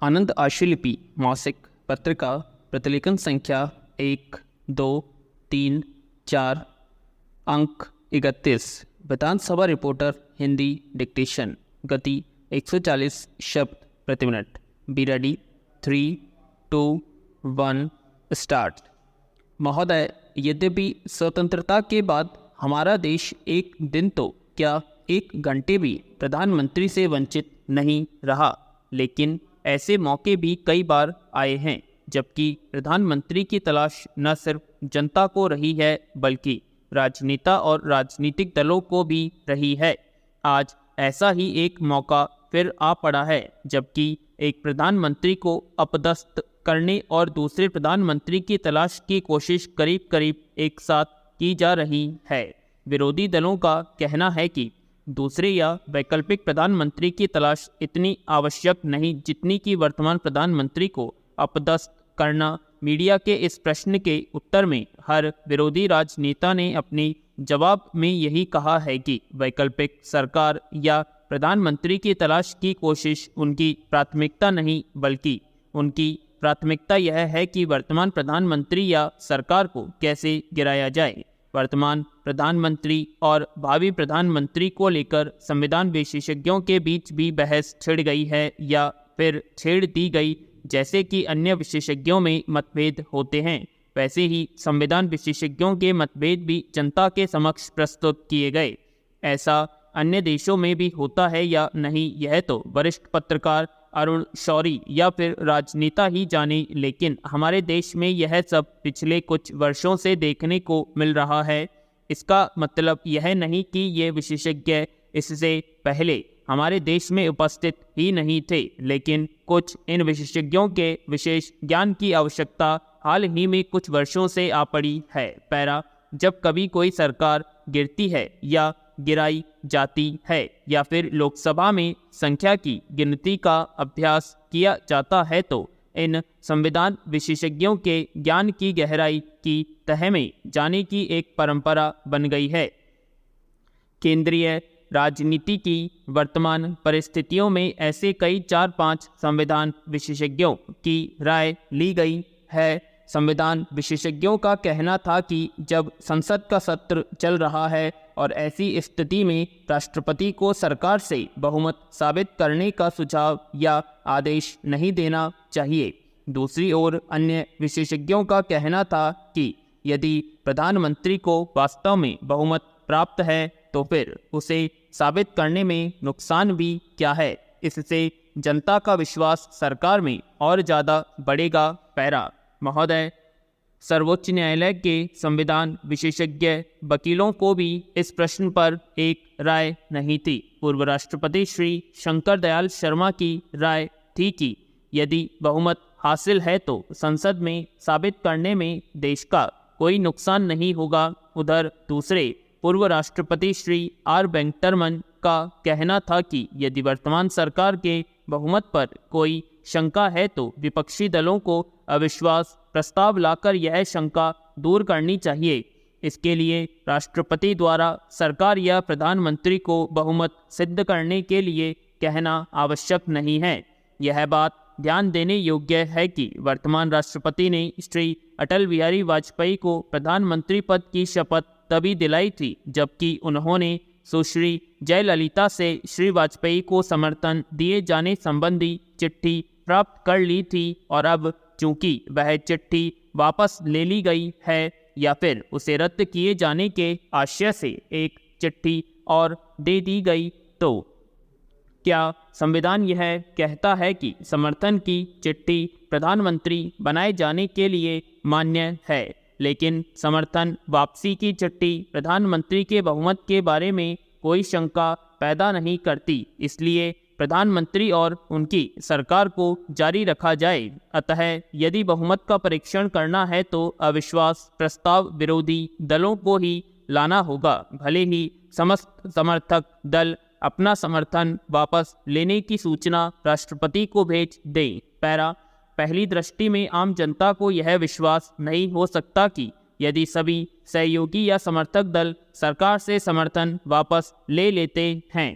आनंद आशुलिपि मासिक पत्रिका प्रतिलेखन संख्या 1, 2, 3, 4 अंक 31। विधानसभा रिपोर्टर हिंदी डिक्टेशन गति 140 शब्द प्रति मिनट। Be ready. 3, 2, 1 स्टार्ट। महोदय, यद्यपि स्वतंत्रता के बाद हमारा देश एक दिन तो क्या 1 घंटे भी प्रधानमंत्री से वंचित नहीं रहा, लेकिन ऐसे मौके भी कई बार आए हैं जबकि प्रधानमंत्री की तलाश न सिर्फ जनता को रही है बल्कि राजनेता और राजनीतिक दलों को भी रही है। आज ऐसा ही एक मौका फिर आ पड़ा है जबकि एक प्रधानमंत्री को अपदस्थ करने और दूसरे प्रधानमंत्री की तलाश की कोशिश करीब करीब एक साथ की जा रही है। विरोधी दलों का कहना है कि दूसरे या वैकल्पिक प्रधानमंत्री की तलाश इतनी आवश्यक नहीं जितनी कि वर्तमान प्रधानमंत्री को अपदस्थ करना। मीडिया के इस प्रश्न के उत्तर में हर विरोधी राजनेता ने अपने जवाब में यही कहा है कि वैकल्पिक सरकार या प्रधानमंत्री की तलाश की कोशिश उनकी प्राथमिकता नहीं, बल्कि उनकी प्राथमिकता यह है कि वर्तमान प्रधानमंत्री या सरकार को कैसे गिराया जाए। वर्तमान प्रधानमंत्री और भावी प्रधानमंत्री को लेकर संविधान विशेषज्ञों के बीच भी बहस छिड़ गई है या फिर छेड़ दी गई। जैसे कि अन्य विशेषज्ञों में मतभेद होते हैं, वैसे ही संविधान विशेषज्ञों के मतभेद भी जनता के समक्ष प्रस्तुत किए गए। ऐसा अन्य देशों में भी होता है या नहीं, यह तो वरिष्ठ पत्रकार अरुण शौरी या फिर राजनेता ही जाने, लेकिन हमारे देश में यह सब पिछले कुछ वर्षों से देखने को मिल रहा है। इसका मतलब यह नहीं कि ये विशेषज्ञ इससे पहले हमारे देश में उपस्थित ही नहीं थे, लेकिन कुछ इन विशेषज्ञों के विशेष ज्ञान की आवश्यकता हाल ही में कुछ वर्षों से आ पड़ी है। पैरा, जब कभी कोई सरकार गिरती है या गिराई जाती है या फिर लोकसभा में संख्या की गिनती का अभ्यास किया जाता है तो इन संविधान विशेषज्ञों के ज्ञान की गहराई की तह में जाने की एक परंपरा बन गई है। केंद्रीय राजनीति की वर्तमान परिस्थितियों में ऐसे कई 4-5 संविधान विशेषज्ञों की राय ली गई है। संविधान विशेषज्ञों का कहना था कि जब संसद का सत्र चल रहा है और ऐसी स्थिति में राष्ट्रपति को सरकार से बहुमत साबित करने का सुझाव या आदेश नहीं देना चाहिए। दूसरी ओर अन्य विशेषज्ञों का कहना था कि यदि प्रधानमंत्री को वास्तव में बहुमत प्राप्त है तो फिर उसे साबित करने में नुकसान भी क्या है, इससे जनता का विश्वास सरकार में और ज़्यादा बढ़ेगा। पैरा, महोदय, सर्वोच्च न्यायालय के संविधान विशेषज्ञ वकीलों को भी इस प्रश्न पर एक राय नहीं थी। पूर्व राष्ट्रपति श्री शंकर दयाल शर्मा की राय थी कि यदि बहुमत हासिल है तो संसद में साबित करने में देश का कोई नुकसान नहीं होगा। उधर दूसरे पूर्व राष्ट्रपति श्री आर वेंकटरमन का कहना था कि यदि वर्तमान सरकार के बहुमत पर कोई शंका है तो विपक्षी दलों को अविश्वास प्रस्ताव लाकर यह शंका दूर करनी चाहिए। इसके लिए राष्ट्रपति द्वारा सरकार या प्रधानमंत्री को बहुमत सिद्ध करने के लिए कहना आवश्यक नहीं है। यह बात ध्यान देने योग्य है कि वर्तमान राष्ट्रपति ने श्री अटल बिहारी वाजपेयी को प्रधानमंत्री पद की शपथ तभी दिलाई थी जबकि उन्होंने सुश्री जयललिता से श्री वाजपेयी को समर्थन दिए जाने संबंधी चिट्ठी प्राप्त कर ली थी और अब चूंकि वह चिट्ठी वापस ले ली गई है या फिर उसे रद्द किए जाने के आशय से एक चिट्ठी और दे दी गई, तो क्या संविधान यह कहता है कि समर्थन की चिट्ठी प्रधानमंत्री बनाए जाने के लिए मान्य है, लेकिन समर्थन वापसी की चिट्ठी प्रधानमंत्री के बहुमत के बारे में कोई शंका पैदा नहीं करती। इसलिए प्रधानमंत्री और उनकी सरकार को जारी रखा जाए। अतः यदि बहुमत का परीक्षण करना है तो अविश्वास प्रस्ताव विरोधी दलों को ही लाना होगा, भले ही समस्त समर्थक दल अपना समर्थन वापस लेने की सूचना राष्ट्रपति को भेज दें। पैरा, पहली दृष्टि में आम जनता को यह विश्वास नहीं हो सकता कि यदि सभी सहयोगी या समर्थक दल सरकार से समर्थन वापस ले लेते हैं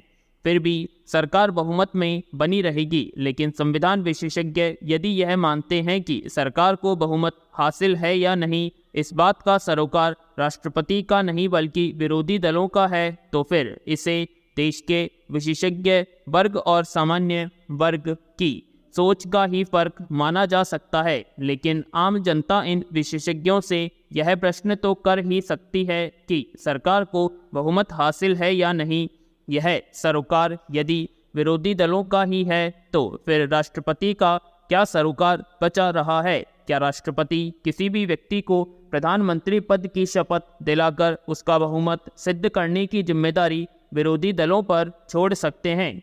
फिर भी सरकार बहुमत में बनी रहेगी। लेकिन संविधान विशेषज्ञ यदि यह मानते हैं कि सरकार को बहुमत हासिल है या नहीं, इस बात का सरोकार राष्ट्रपति का नहीं बल्कि विरोधी दलों का है, तो फिर इसे देश के विशेषज्ञ वर्ग और सामान्य वर्ग की सोच का ही फर्क माना जा सकता है। लेकिन आम जनता इन विशेषज्ञों से यह प्रश्न तो कर ही सकती है कि सरकार को बहुमत हासिल है या नहीं। यह सरोकार यदि विरोधी दलों का ही है तो फिर राष्ट्रपति का क्या सरोकार बचा रहा है? क्या राष्ट्रपति किसी भी व्यक्ति को प्रधानमंत्री पद की शपथ दिलाकर उसका बहुमत सिद्ध करने की जिम्मेदारी विरोधी दलों पर छोड़ सकते हैं?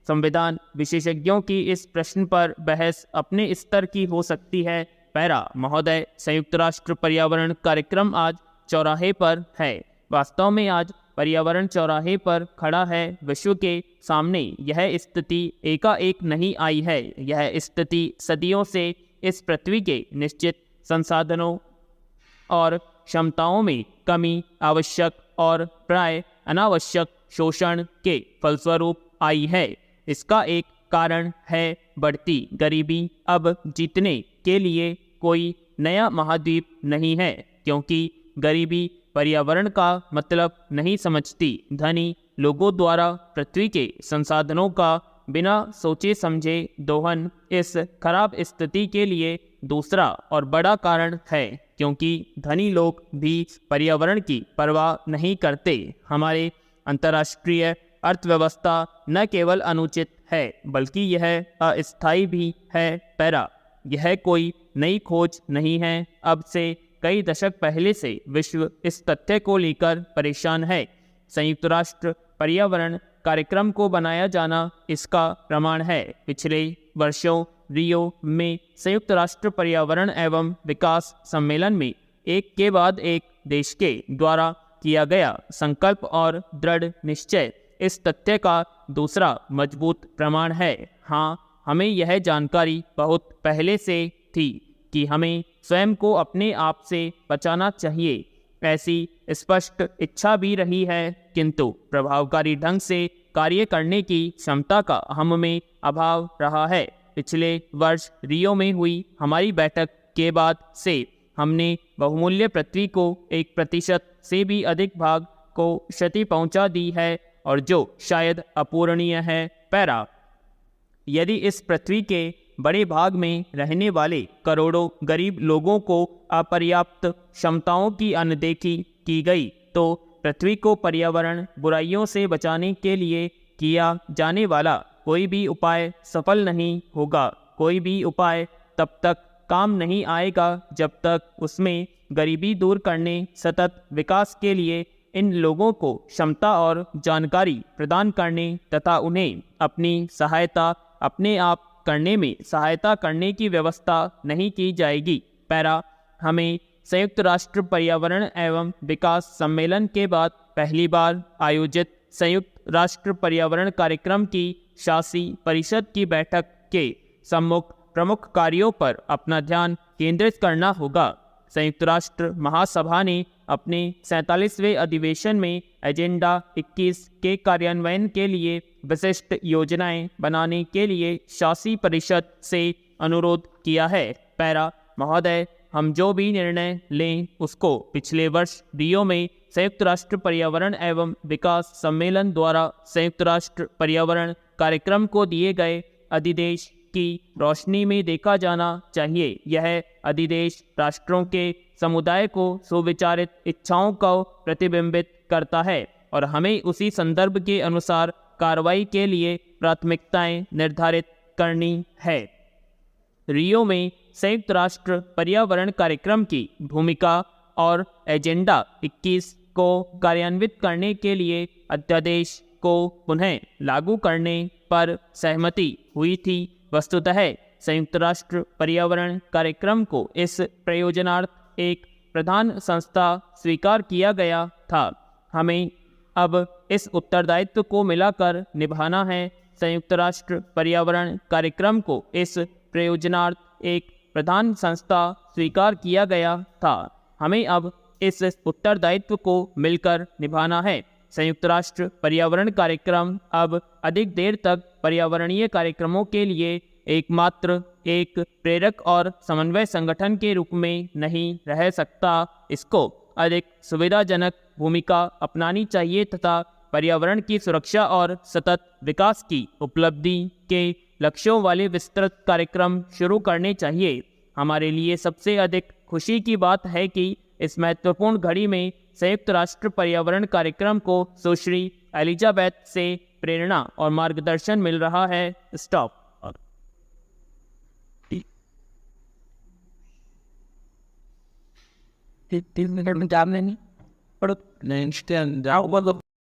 संविधान विशेषज्ञों की इस प्रश्न पर बहस अपने स्तर की हो सकती है। पैरा महोदय, संयुक्त राष्ट्र पर्यावरण कार्यक्रम आज चौराहे पर है। वास्तव में आज पर्यावरण चौराहे पर खड़ा है। विश्व के सामने यह स्थिति एकाएक नहीं आई है। यह स्थिति सदियों से इस पृथ्वी के निश्चित संसाधनों और क्षमताओं में कमी, आवश्यक और प्राय अनावश्यक शोषण के फलस्वरूप आई है। इसका एक कारण है बढ़ती गरीबी। अब जीतने के लिए कोई नया महाद्वीप नहीं है, क्योंकि गरीबी पर्यावरण का मतलब नहीं समझती। धनी लोगों द्वारा पृथ्वी के संसाधनों का बिना सोचे समझे दोहन इस खराब स्थिति के लिए दूसरा और बड़ा कारण है, क्योंकि धनी लोग भी पर्यावरण की परवाह नहीं करते। हमारे अंतर्राष्ट्रीय अर्थव्यवस्था न केवल अनुचित है बल्कि यह अस्थायी भी है। पैरा, यह कोई नई खोज नहीं है। अब से कई दशक पहले से विश्व इस तथ्य को लेकर परेशान है। संयुक्त राष्ट्र पर्यावरण कार्यक्रम को बनाया जाना इसका प्रमाण है। पिछले वर्षों रियो में संयुक्त राष्ट्र पर्यावरण एवं विकास सम्मेलन में एक के बाद एक देश के द्वारा किया गया संकल्प और दृढ़ निश्चय इस तथ्य का दूसरा मजबूत प्रमाण है। हाँ, हमें यह जानकारी बहुत पहले से थी कि हमें स्वयं को अपने आप से बचाना चाहिए। ऐसी स्पष्ट इच्छा भी रही है, किंतु प्रभावकारी ढंग से कार्य करने की क्षमता का हम में अभाव रहा है। पिछले वर्ष रियो में हुई हमारी बैठक के बाद से हमने बहुमूल्य पृथ्वी को 1% से भी अधिक भाग को क्षति पहुंचा दी है, और जो शायद अपूरणीय है। पैरा, यदि इस पृथ्वी के बड़े भाग में रहने वाले करोड़ों गरीब लोगों को अपर्याप्त क्षमताओं की अनदेखी की गई तो पृथ्वी को पर्यावरण बुराइयों से बचाने के लिए किया जाने वाला कोई भी उपाय सफल नहीं होगा। कोई भी उपाय तब तक काम नहीं आएगा जब तक उसमें गरीबी दूर करने, सतत विकास के लिए इन लोगों को क्षमता और जानकारी प्रदान करने तथा उन्हें अपनी सहायता अपने आप करने में सहायता करने की व्यवस्था नहीं की जाएगी। पैरा, हमें संयुक्त राष्ट्र पर्यावरण एवं विकास सम्मेलन के बाद पहली बार आयोजित संयुक्त राष्ट्र पर्यावरण कार्यक्रम की शासी परिषद की बैठक के सम्मुख प्रमुख कार्यों पर अपना ध्यान केंद्रित करना होगा। संयुक्त राष्ट्र महासभा ने अपने 47वें अधिवेशन में एजेंडा 21 के कार्यान्वयन के लिए विशिष्ट योजनाएं बनाने के लिए शासी परिषद से अनुरोध किया है। पैरा महोदय, हम जो भी निर्णय लें उसको पिछले वर्ष रियो में संयुक्त राष्ट्र पर्यावरण एवं विकास सम्मेलन द्वारा संयुक्त राष्ट्र पर्यावरण कार्यक्रम को दिए गए अधिदेश की रोशनी में देखा जाना चाहिए। यह अधिदेश राष्ट्रों के समुदाय को सुविचारित इच्छाओं को प्रतिबिंबित करता है और हमें उसी संदर्भ के अनुसार कार्रवाई के लिए प्राथमिकताएं निर्धारित करनी है। रियो में संयुक्त राष्ट्र पर्यावरण कार्यक्रम की भूमिका और एजेंडा 21 को कार्यान्वित करने के लिए अध्यादेश को पुनः लागू करने पर सहमति हुई थी। वस्तुतः संयुक्त राष्ट्र पर्यावरण कार्यक्रम को इस प्रयोजनार्थ एक प्रधान संस्था स्वीकार किया गया था। हमें अब इस उत्तरदायित्व को मिलाकर निभाना है। संयुक्त राष्ट्र पर्यावरण कार्यक्रम को इस प्रयोजनार्थ एक प्रधान संस्था स्वीकार किया गया था। हमें अब इस उत्तरदायित्व को मिलकर निभाना है। संयुक्त राष्ट्र पर्यावरण कार्यक्रम अब अधिक देर तक पर्यावरणीय कार्यक्रमों के लिए एकमात्र एक प्रेरक और समन्वय संगठन के रूप में नहीं रह सकता। इसको अधिक सुविधाजनक भूमिका अपनानी चाहिए तथा पर्यावरण की सुरक्षा और सतत विकास की उपलब्धि के लक्ष्यों वाले विस्तृत कार्यक्रम शुरू करने चाहिए। हमारे लिए सबसे अधिक खुशी की बात है कि इस महत्वपूर्ण घड़ी में संयुक्त राष्ट्र पर्यावरण कार्यक्रम को सुश्री एलिजाबेथ से प्रेरणा और मार्गदर्शन मिल रहा है। स्टॉप। तीन मिनट में जाने नहीं पड़ो नहीं जाओ